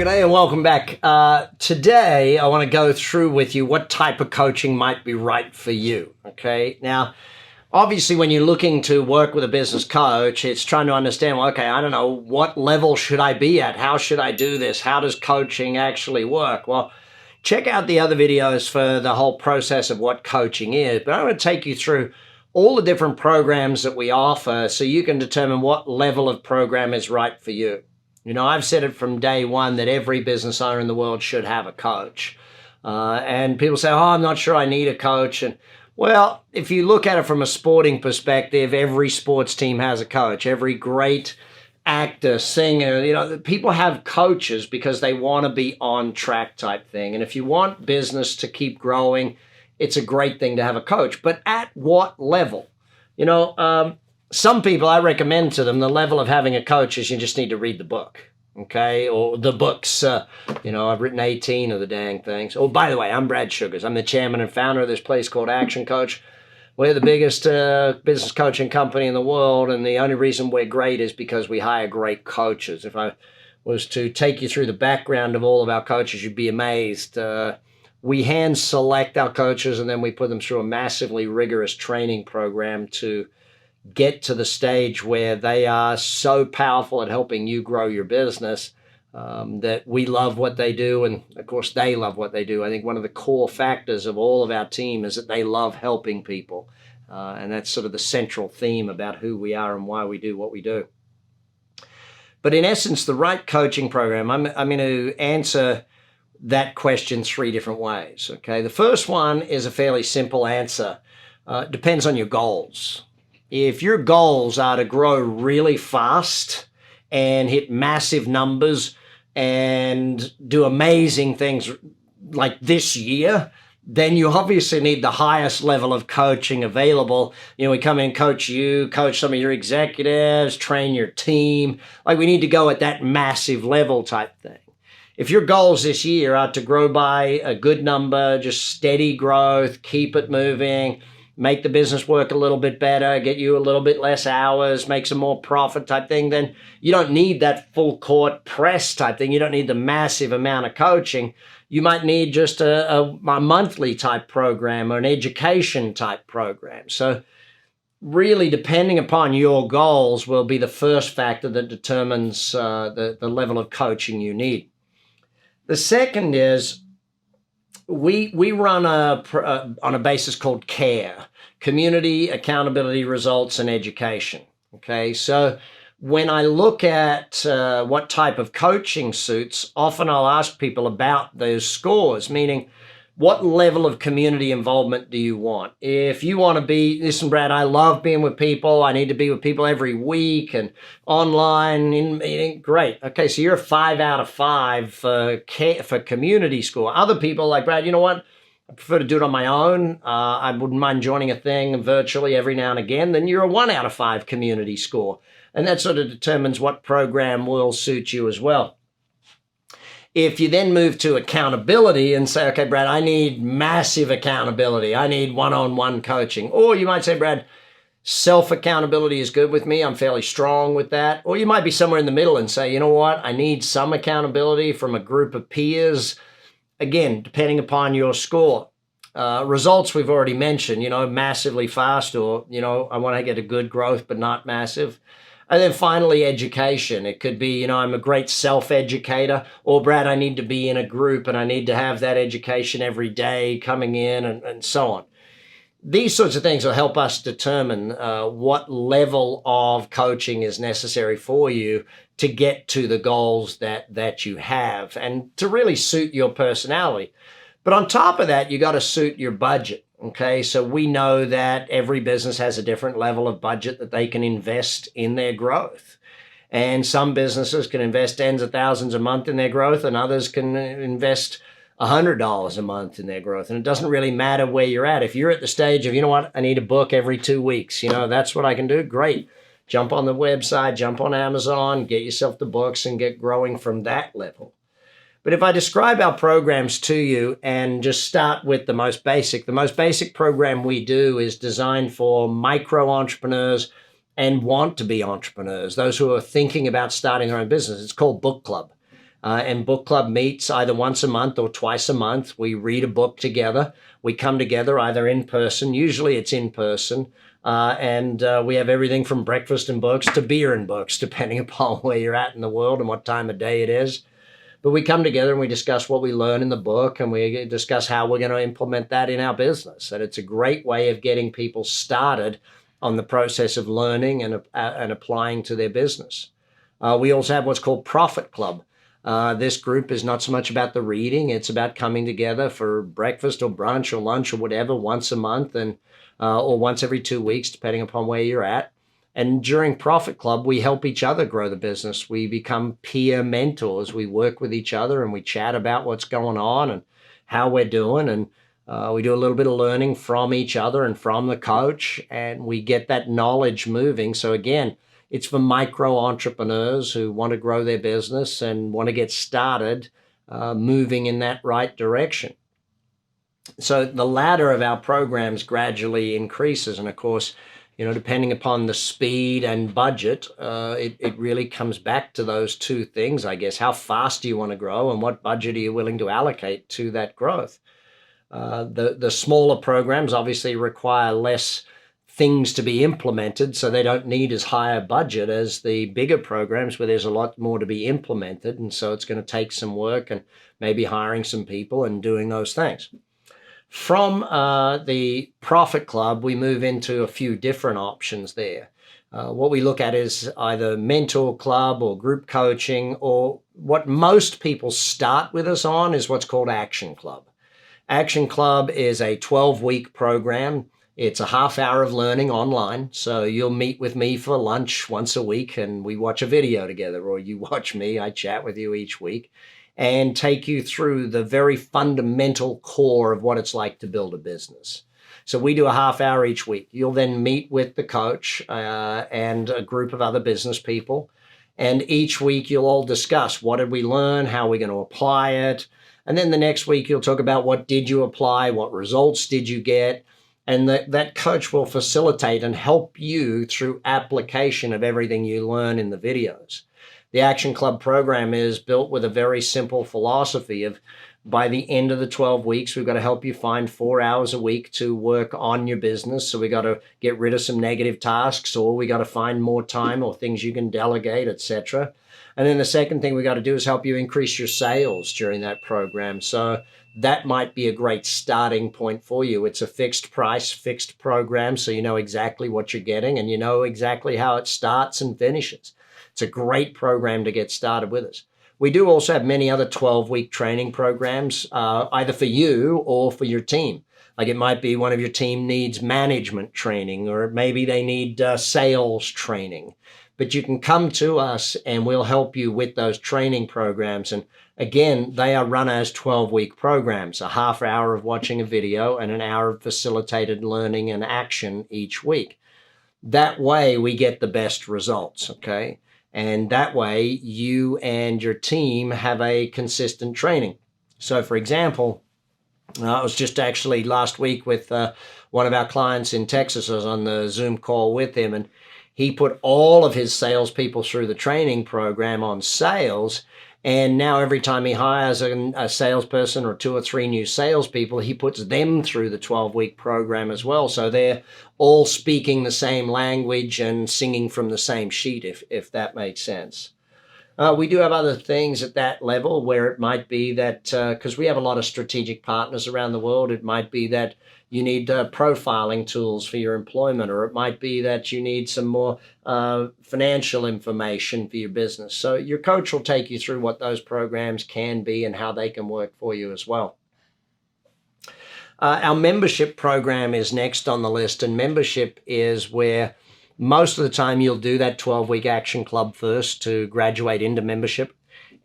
g'day and welcome back. Today, I want to go through with you what type of coaching might be right for you, okay? Now, obviously, when you're looking to work with a business coach, it's trying to understand, well, okay, I don't know, what level should I be at? How should I do this? How does coaching actually work? Well, check out the other videos for the whole process of what coaching is, but I'm going to take you through all the different programs that we offer so you can determine what level of program is right for you. You know, I've said it from day one that every business owner in the world should have a coach. And people say, oh, I'm not sure I need a coach. And well, if you look at it from a sporting perspective, every sports team has a coach. Every great actor, singer, you know, people have coaches because they want to be on track type thing. And if you want business to keep growing, it's a great thing to have a coach. But at what level? You know, some people, I recommend to them, the level of having a coach is you just need to read the book, okay? Or the books. You know, I've written 18 of the dang things. Oh, by the way, I'm Brad Sugars. I'm the chairman and founder of this place called ActionCOACH. We're the biggest business coaching company in the world, and the only reason we're great is because we hire great coaches. If I was to take you through the background of all of our coaches, you'd be amazed. We hand select our coaches, and then we put them through a massively rigorous training program to get to the stage where they are so powerful at helping you grow your business that we love what they do. And of course, they love what they do. I think one of the core factors of all of our team is that they love helping people. And that's sort of the central theme about who we are and why we do what we do. But in essence, the right coaching program, I'm going to answer that question three different ways. Okay. The first one is a fairly simple answer. Depends on your goals. If your goals are to grow really fast and hit massive numbers and do amazing things like this year, then you obviously need the highest level of coaching available. You know, we come in and coach you, coach some of your executives, train your team. Like, we need to go at that massive level type thing. If your goals this year are to grow by a good number, just steady growth, keep it moving, make the business work a little bit better, get you a little bit less hours, make some more profit type thing, then you don't need that full court press type thing. You don't need the massive amount of coaching. You might need just a monthly type program or an education type program. So really, depending upon your goals will be the first factor that determines the level of coaching you need. The second is we run on a basis called CARE, Community, Accountability, Results, and Education. Okay, so when I look at what type of coaching suits, often I'll ask people about those scores, meaning what level of community involvement do you want? If you want to be, listen, Brad, I love being with people. I need to be with people every week and online in meeting. Great. Okay, so you're a 5 out of 5 for community score. Other people like, Brad, you know what? I prefer to do it on my own. I wouldn't mind joining a thing virtually every now and again. Then you're a 1 out of 5 community score. And that sort of determines what program will suit you as well. If you then move to accountability and say, okay, Brad, I need massive accountability. I need one-on-one coaching. Or you might say, Brad, self-accountability is good with me. I'm fairly strong with that. Or you might be somewhere in the middle and say, you know what? I need some accountability from a group of peers. Again, depending upon your score. Results we've already mentioned, you know, massively fast, or, you know, I want to get a good growth, but not massive. And then finally, education. It could be, you know, I'm a great self-educator, or Brad, I need to be in a group and I need to have that education every day coming in and so on. These sorts of things will help us determine what level of coaching is necessary for you to get to the goals that you have and to really suit your personality. But on top of that, you got to suit your budget. Okay, so we know that every business has a different level of budget that they can invest in their growth. And some businesses can invest tens of thousands a month in their growth, and others can invest $100 a month in their growth. And it doesn't really matter where you're at. If you're at the stage of, you know what, I need a book every 2 weeks, you know, that's what I can do, great. Jump on the website, jump on Amazon, get yourself the books and get growing from that level. But if I describe our programs to you and just start with the most basic program we do is designed for micro entrepreneurs and want to be entrepreneurs, those who are thinking about starting their own business. It's called Book Club. And book club meets either once a month or twice a month. We read a book together. We come together either in person. Usually it's in person. And we have everything from breakfast and books to beer and books, depending upon where you're at in the world and what time of day it is. But we come together and we discuss what we learn in the book, and we discuss how we're going to implement that in our business. And it's a great way of getting people started on the process of learning and applying to their business. We also have what's called Profit Club. This group is not so much about the reading. It's about coming together for breakfast or brunch or lunch or whatever once a month and or once every 2 weeks, depending upon where you're at. And during Profit Club, we help each other grow the business. We become peer mentors. We work with each other and we chat about what's going on and how we're doing. And we do a little bit of learning from each other and from the coach, and we get that knowledge moving. So again, it's for micro entrepreneurs who want to grow their business and want to get started moving in that right direction. So the ladder of our programs gradually increases. And of course, depending upon the speed and budget, it really comes back to those two things, I guess. How fast do you want to grow and what budget are you willing to allocate to that growth? The smaller programs obviously require less things to be implemented, so they don't need as high a budget as the bigger programs where there's a lot more to be implemented. And so it's going to take some work and maybe hiring some people and doing those things. From the Profit Club, we move into a few different options there. What we look at is either mentor club or group coaching, or what most people start with us on is what's called Action Club. Action Club is a 12-week program. It's a half hour of learning online. So you'll meet with me for lunch once a week and we watch a video together, or you watch me, I chat with you each week and take you through the very fundamental core of what it's like to build a business. So we do a half hour each week. You'll then meet with the coach and a group of other business people. And each week you'll all discuss, what did we learn? How are we going to apply it? And then the next week you'll talk about, what did you apply? What results did you get? And that coach will facilitate and help you through application of everything you learn in the videos. The Action Club program is built with a very simple philosophy of, by the end of the 12 weeks, we've got to help you find 4 hours a week to work on your business. So we got to get rid of some negative tasks, or we got to find more time or things you can delegate, etc. And then the second thing we got to do is help you increase your sales during that program. So that might be a great starting point for you. It's a fixed price, fixed program, so you know exactly what you're getting and you know exactly how it starts and finishes. It's a great program to get started with us. We do also have many other 12-week training programs, either for you or for your team. Like it might be one of your team needs management training, or maybe they need sales training. But you can come to us and we'll help you with those training programs. And again, they are run as 12-week programs, a half hour of watching a video and an hour of facilitated learning and action each week. That way we get the best results, okay? And that way you and your team have a consistent training. So for example, I was just actually last week with one of our clients in Texas. I was on the Zoom call with him, and he put all of his salespeople through the training program on sales. And now every time he hires a salesperson or 2 or 3 new salespeople, he puts them through the 12-week program as well. So they're all speaking the same language and singing from the same sheet, if that makes sense. We do have other things at that level where it might be that, because we have a lot of strategic partners around the world, it might be that you need profiling tools for your employment, or it might be that you need some more financial information for your business. So your coach will take you through what those programs can be and how they can work for you as well. Our membership program is next on the list, and membership is where most of the time you'll do that 12-week Action Club first to graduate into membership.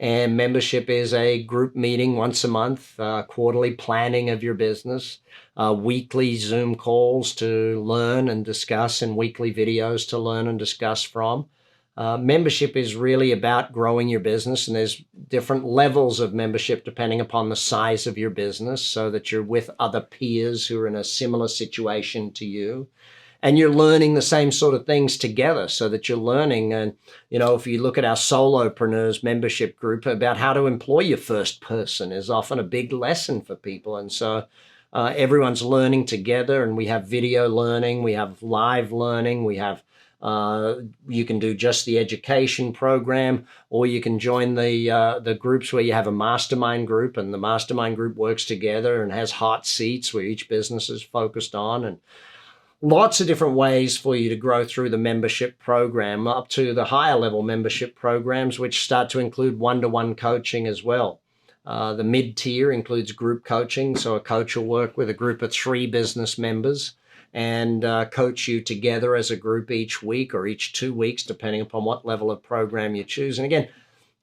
And membership is a group meeting once a month, quarterly planning of your business, weekly Zoom calls to learn and discuss, and weekly videos to learn and discuss from. Membership is really about growing your business, and there's different levels of membership depending upon the size of your business, so that you're with other peers who are in a similar situation to you. and you're learning the same sort of things together, so that you're learning. And if you look at our solopreneurs membership group, about how to employ your first person is often a big lesson for people. And so everyone's learning together, and we have video learning, we have live learning, we have you can do just the education program, or you can join the groups where you have a mastermind group, and the mastermind group works together and has hot seats where each business is focused on, and lots of different ways for you to grow through the membership program, up to the higher level membership programs, which start to include one-to-one coaching as well. The mid-tier includes group coaching. So a coach will work with a group of 3 business members and coach you together as a group each week or each 2 weeks, depending upon what level of program you choose. And again,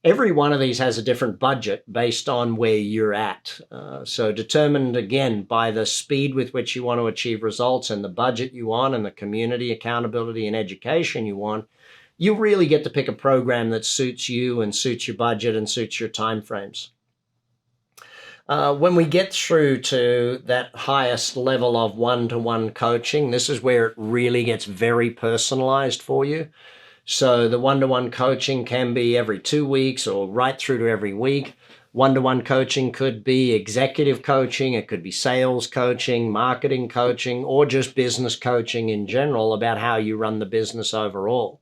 every one of these has a different budget based on where you're at. So determined, again, by the speed with which you want to achieve results and the budget you want and the community, accountability, and education you want, you really get to pick a program that suits you and suits your budget and suits your timeframes. When we get through to that highest level of one-to-one coaching, this is where it really gets very personalized for you. So the one-to-one coaching can be every 2 weeks or right through to every week. One-to-one coaching could be executive coaching, it could be sales coaching, marketing coaching, or just business coaching in general about how you run the business overall.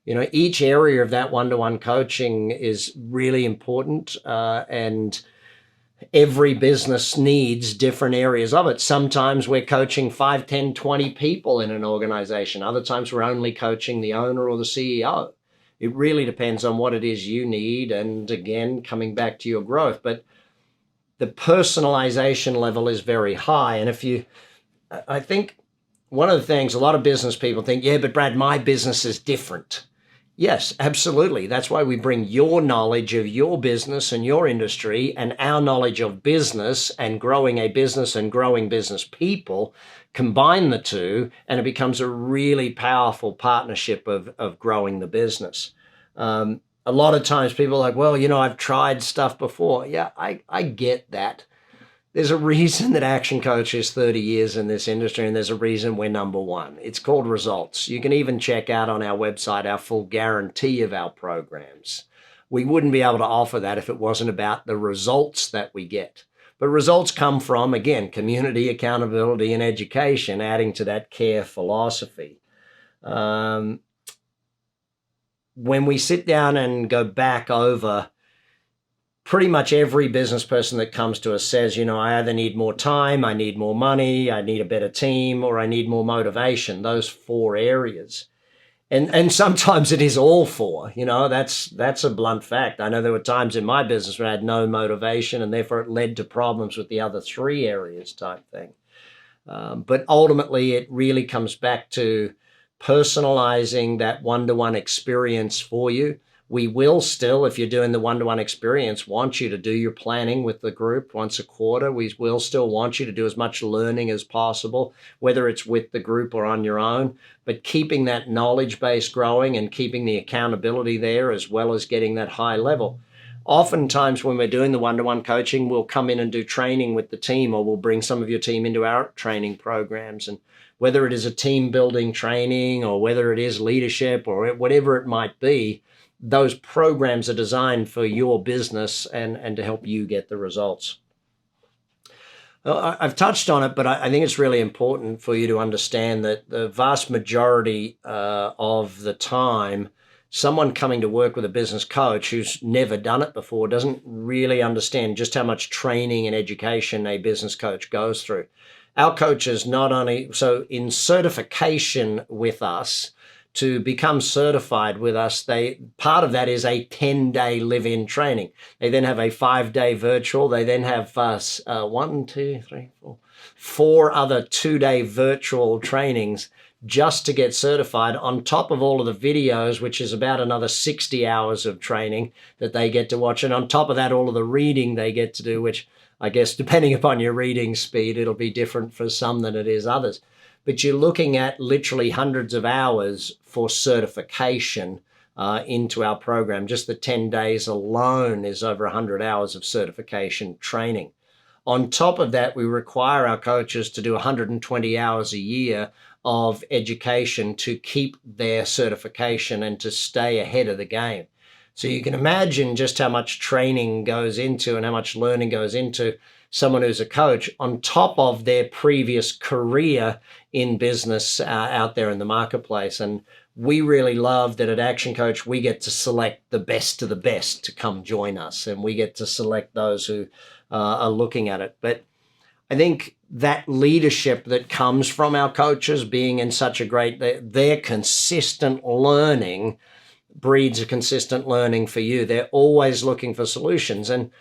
Each area of that one-to-one coaching is really important, and every business needs different areas of it. Sometimes we're coaching 5, 10, 20 people in an organization. Other times we're only coaching the owner or the CEO. It really depends on what it is you need. And again, coming back to your growth, but the personalization level is very high. And I think one of the things a lot of business people think, yeah, but Brad, my business is different. Yes, absolutely. That's why we bring your knowledge of your business and your industry and our knowledge of business and growing a business and growing business people, combine the two, and it becomes a really powerful partnership of growing the business. A lot of times people are like, well, I've tried stuff before. Yeah, I get that. There's a reason that Action Coach is 30 years in this industry, and there's a reason we're number one. It's called results. You can even check out on our website our full guarantee of our programs. We wouldn't be able to offer that if it wasn't about the results that we get. But results come from, again, community, accountability, and education, adding to that care philosophy. When we sit down and go back over, pretty much every business person that comes to us says, I either need more time, I need more money, I need a better team, or I need more motivation, those 4 areas. And sometimes it is all 4, that's a blunt fact. I know there were times in my business where I had no motivation, and therefore it led to problems with the other 3 areas type thing. But ultimately, it really comes back to personalizing that one-to-one experience for you. We will still, if you're doing the one-to-one experience, want you to do your planning with the group once a quarter. We will still want you to do as much learning as possible, whether it's with the group or on your own, but keeping that knowledge base growing and keeping the accountability there, as well as getting that high level. Oftentimes when we're doing the one-to-one coaching, we'll come in and do training with the team, or we'll bring some of your team into our training programs. And whether it is a team building training or whether it is leadership or whatever it might be, those programs are designed for your business and to help you get the results. Well, I've touched on it, but I think it's really important for you to understand that the vast majority of the time, someone coming to work with a business coach who's never done it before doesn't really understand just how much training and education a business coach goes through. Our coaches not only, so in certification with us, to become certified with us, part of that is a 10-day live-in training. They then have a 5-day virtual. They then have 4 other 2-day virtual trainings just to get certified, on top of all of the videos, which is about another 60 hours of training that they get to watch. And on top of that, all of the reading they get to do, which I guess depending upon your reading speed, it'll be different for some than it is others. But you're looking at literally hundreds of hours for certification into our program. Just the 10 days alone is over 100 hours of certification training. On top of that, we require our coaches to do 120 hours a year of education to keep their certification and to stay ahead of the game. So you can imagine just how much training goes into and how much learning goes into someone who's a coach on top of their previous career in business out there in the marketplace. And we really love that at Action Coach, we get to select the best of the best to come join us, and we get to select those who are looking at it. But I think that leadership that comes from our coaches being in such a great, their consistent learning breeds a consistent learning for you. They're always looking for solutions. And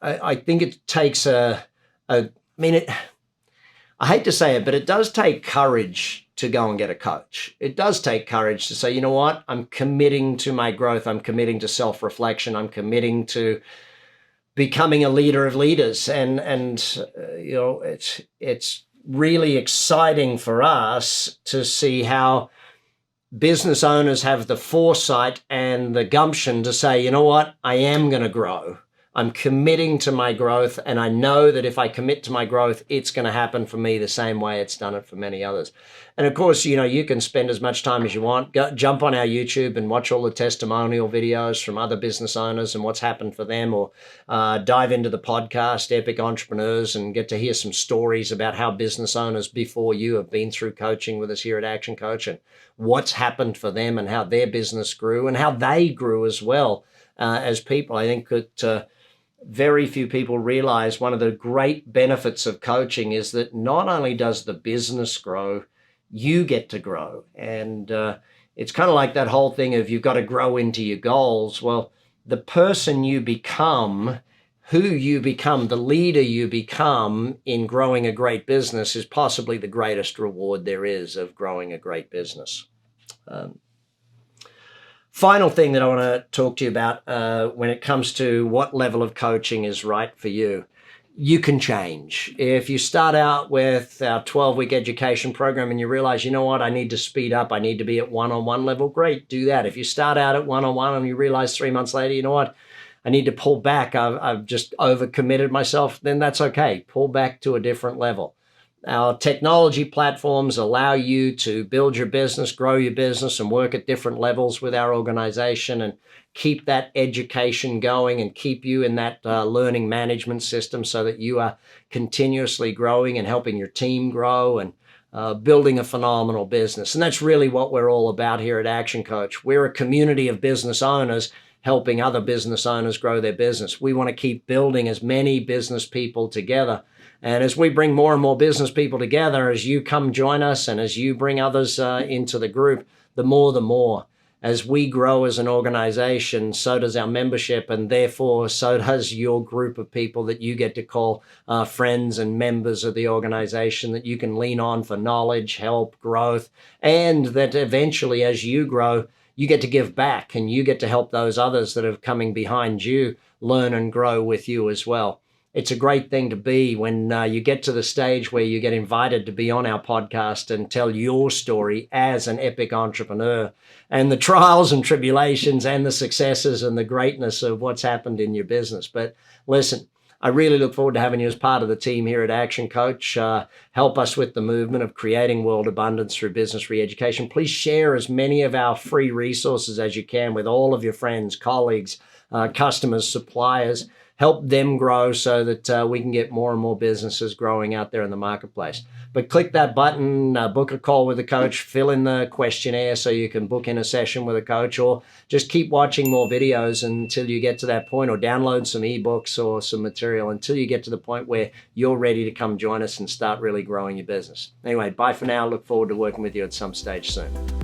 I think it takes I hate to say it, but it does take courage to go and get a coach. It does take courage to say, you know what, I'm committing to my growth. I'm committing to self-reflection. I'm committing to becoming a leader of leaders. And you know, it's really exciting for us to see how business owners have the foresight and the gumption to say, you know what, I am going to grow. I'm committing to my growth, and I know that if I commit to my growth, it's going to happen for me the same way it's done it for many others. And of course, you know, you can spend as much time as you want. Jump on our YouTube and watch all the testimonial videos from other business owners and what's happened for them, or dive into the podcast, Epic Entrepreneurs, and get to hear some stories about how business owners before you have been through coaching with us here at Action Coach and what's happened for them and how their business grew and how they grew as well as people. I think that very few people realize one of the great benefits of coaching is that not only does the business grow, you get to grow. And it's kind of like that whole thing of you've got to grow into your goals. Well, the person you become, who you become, the leader you become in growing a great business is possibly the greatest reward there is of growing a great business. Final thing that I want to talk to you about when it comes to what level of coaching is right for you. You can change. If you start out with our 12-week education program and you realize, you know what, I need to speed up, I need to be at one-on-one level, great, do that. If you start out at one-on-one and you realize 3 months later, you know what, I need to pull back, I've just overcommitted myself, then that's okay. Pull back to a different level. Our technology platforms allow you to build your business, grow your business, and work at different levels with our organization and keep that education going and keep you in that learning management system so that you are continuously growing and helping your team grow and building a phenomenal business. And that's really what we're all about here at Action Coach. We're a community of business owners helping other business owners grow their business. We want to keep building as many business people together. And as we bring more and more business people together, as you come join us and as you bring others into the group, the more. As we grow as an organization, so does our membership, and therefore so does your group of people that you get to call friends and members of the organization that you can lean on for knowledge, help, growth, and that eventually as you grow, you get to give back and you get to help those others that are coming behind you learn and grow with you as well. It's a great thing to be when you get to the stage where you get invited to be on our podcast and tell your story as an epic entrepreneur and the trials and tribulations and the successes and the greatness of what's happened in your business. But listen, I really look forward to having you as part of the team here at Action Coach. Help us with the movement of creating world abundance through business re-education. Please share as many of our free resources as you can with all of your friends, colleagues, customers, suppliers. Help them grow so that we can get more and more businesses growing out there in the marketplace. But click that button, book a call with a coach, fill in the questionnaire so you can book in a session with a coach, or just keep watching more videos until you get to that point, or download some ebooks or some material until you get to the point where you're ready to come join us and start really growing your business. Anyway, bye for now. Look forward to working with you at some stage soon.